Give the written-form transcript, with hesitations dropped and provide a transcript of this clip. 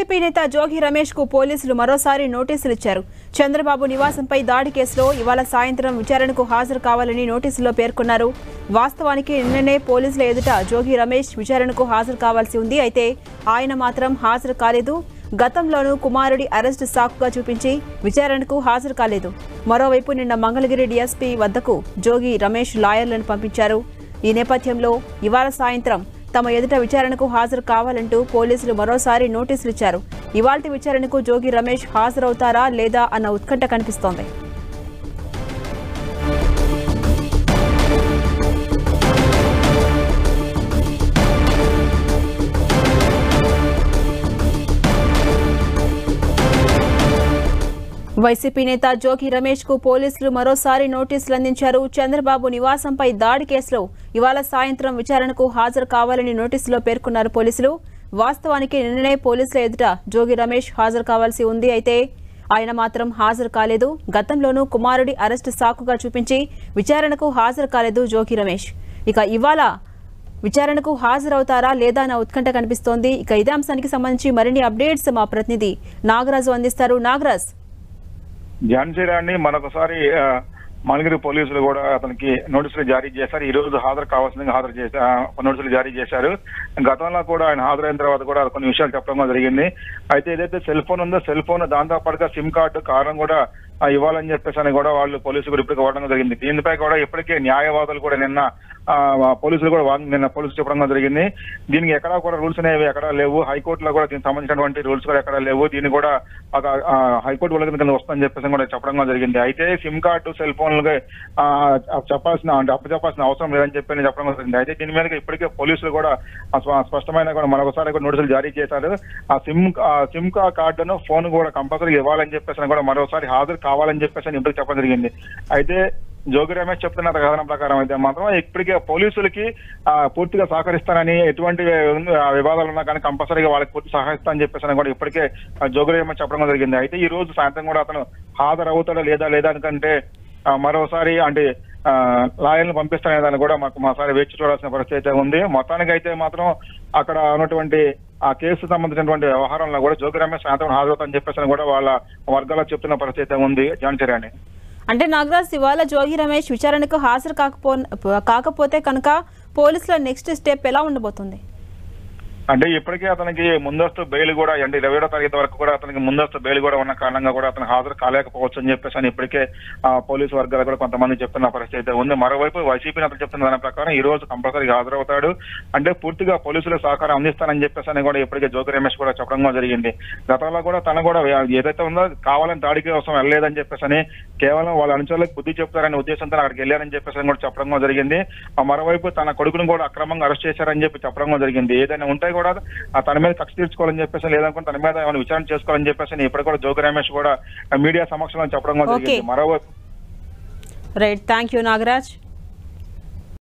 YCP నేత జోగి రమేష్ కు పోలీసులు మరోసారి నోటీసులు ఇచ్చారు. చంద్రబాబు నివాసంపై దాడి కేసులో ఇవాళ సాయంత్రం విచారణకు హాజరు కావాలని నోటీసులో పేర్కొన్నారు. వాస్తవానికి నిన్ననే పోలీసుల ఎదుట జోగి రమేష్ విచారణకు హాజరు కావాల్సి ఉంది. అయితే ఆయన మాత్రం హాజరు కాలేదు. గతంలోనూ కుమారుడి అరెస్టు సాకుగా చూపించి విచారణకు హాజరు కాలేదు. మరోవైపు నిన్న మంగళగిరి డీఎస్పీ వద్దకు జోగి రమేష్ లాయర్లను పంపించారు. ఈ నేపథ్యంలో ఇవాళ సాయంత్రం తమ ఎదుట విచారణకు హాజరు కావాలంటూ పోలీసులు మరోసారి నోటీసులు ఇచ్చారు. ఇవాల్టి విచారణకు జోగి రమేష్ హాజరవుతారా లేదా అన్న ఉత్కంఠ కనిపిస్తోంది. వైసీపీ నేత జోగి రమేష్ కు పోలీసులు మరోసారి నోటీసులు అందించారు. చంద్రబాబు నివాసంపై దాడి కేసులో ఇవాళ సాయంత్రం విచారణకు హాజరు కావాలని నోటీసులో పేర్కొన్నారు పోలీసులు. వాస్తవానికి నిన్ననే పోలీసుల ఎదుట జోగి రమేష్ హాజరు కావాల్సి ఉంది. అయితే ఆయన మాత్రం హాజరు కాలేదు. గతంలోనూ కుమారుడి అరెస్టు సాకుగా చూపించి విచారణకు హాజరు కాలేదు జోగి రమేష్. ఇక ఇవాళ విచారణకు హాజరవుతారా లేదా అన్న ఉత్కంఠ కనిపిస్తోంది. ఇక ఇదే అంశానికి సంబంధించి మరిన్ని అప్డేట్స్ మా ప్రతినిధి నాగరాజు అందిస్తారు. నాగరాజ్, ఝాన్సీరాణి మరొకసారి మంగళగిరి పోలీసులు కూడా అతనికి నోటీసులు జారీ చేశారు. ఈ రోజు హాజరు కావాల్సిందిగా నోటీసులు జారీ చేశారు. గతంలో కూడా ఆయన హాజరైన తర్వాత కూడా కొన్ని విషయాలు చెప్పడం జరిగింది. అయితే ఏదైతే సెల్ ఫోన్ ఉందో సెల్ ఫోన్ దాంతో పాటుగా సిమ్ కార్డు కారణం కూడా ఇవ్వాలని చెప్పేసి కూడా వాళ్ళు పోలీసులు కూడా ఇప్పటికీ ఇవ్వడం జరిగింది. దీనిపై కూడా ఇప్పటికే న్యాయవాదులు కూడా నిన్న పోలీసులు కూడా పోలీసులు చెప్పడం జరిగింది. దీనికి ఎక్కడా కూడా రూల్స్ అనేవి ఎక్కడా లేవు. హైకోర్టులో కూడా దీనికి సంబంధించినటువంటి రూల్స్ కూడా ఎక్కడా లేవు. దీన్ని కూడా ఒక హైకోర్టు వాళ్ళ కింద వస్తుందని చెప్పేసి కూడా చెప్పడం జరిగింది. అయితే సిమ్ కార్డు సెల్ ఫోన్లుగా అప్పచెప్పాల్సిన అవసరం లేదని చెప్పి చెప్పడం జరిగింది. అయితే దీని మీద ఇప్పటికే పోలీసులు కూడా స్పష్టమైన కూడా మరొకసారి కూడా నోటీసులు జారీ చేశారు. ఆ సిమ్ కార్డును ఫోన్ కూడా కంపల్సరీ ఇవ్వాలని చెప్పేసి కూడా మరోసారి హాజరు కావాలని చెప్పేసి ఇప్పటికి చెప్పడం జరిగింది. అయితే జోగి రమేష్ చెప్తున్న కథనం ప్రకారం అయితే మాత్రం ఇప్పటికే పోలీసులకి పూర్తిగా సహకరిస్తానని, ఎటువంటి వివాదాలు ఉన్నా కానీ కంపల్సరీగా వాళ్ళకి పూర్తి సహకరిస్తానని చెప్పేసి కూడా ఇప్పటికే జోగి రమేష్ చెప్పడం జరిగింది. అయితే ఈ రోజు సాయంత్రం కూడా అతను హాజరవుతాడా లేదా ఎందుకంటే మరోసారి అంటే లాయర్లను పంపిస్తానే దాన్ని కూడా మాసారి వేచి చూడాల్సిన పరిస్థితి అయితే ఉంది. మొత్తానికి అయితే మాత్రం అక్కడ ఉన్నటువంటి ఆ కేసు సంబంధించినటువంటి వ్యవహారంలో కూడా జోగి రమేష్ సాయంత్రం హాజరవుతానని చెప్పేసి కూడా వాళ్ళ వర్గాల్లో చెప్తున్న పరిస్థితి అయితే ఉంది. ఝాన్సీరాణి, అంటే నాగరాజ్, ఇవాళ జోగి రమేష్ విచారణకు హాజరు కాకపోతే కనుక పోలీసుల నెక్స్ట్ స్టెప్ ఎలా ఉండబోతుంది? అంటే ఇప్పటికే అతనికి ముందస్తు బెయిల్ కూడా అంటే 27వ తారీఖు వరకు కూడా అతనికి ముందస్తు బెయిల్ కూడా ఉన్న కారణంగా కూడా అతను హాజరు కాలేకపోవచ్చు అని చెప్పేసి అని ఇప్పటికే పోలీసు వర్గాలు కూడా కొంతమంది చెప్తున్న పరిస్థితి ఉంది. మరోవైపు వైసీపీ నేతలు చెప్తున్న దాని ప్రకారం ఈ రోజు కంపల్సరీగా హాజరవుతాడు. అంటే పూర్తిగా పోలీసులకు సహకారం అందిస్తానని చెప్పేసి అని కూడా ఇప్పటికే జోగి రమేష్ కూడా చెప్పడం జరిగింది. గతంలో కూడా తను కూడా ఏదైతే ఉందో కావాలని దాడికి కోసం వెళ్ళలేదని చెప్పేసి అని కేవలం వాళ్ళ అనుచరులకు బుద్ధి చెప్తారనే ఉద్దేశంతో అక్కడికి వెళ్ళారని చెప్పేసి కూడా చెప్పడం జరిగింది. మరోవైపు తన కొడుకును కూడా అక్రమంగా అరెస్ట్ చేశారని చెప్పి చెప్పడం జరిగింది. ఏదైనా ఉంటే కూడా తన మీద కక్ష తీర్చుకోవాలని చెప్పేసి లేదనుకుంటే తన మీద ఏమైనా విచారణ చేసుకోవాలని చెప్పేసి ఇప్పుడు కూడా జోగి రమేష్ కూడా మీడియా సమక్షంలో చెప్పడం జరిగింది. మరోవైపు రైట్, థ్యాంక్ యూ నాగరాజ్.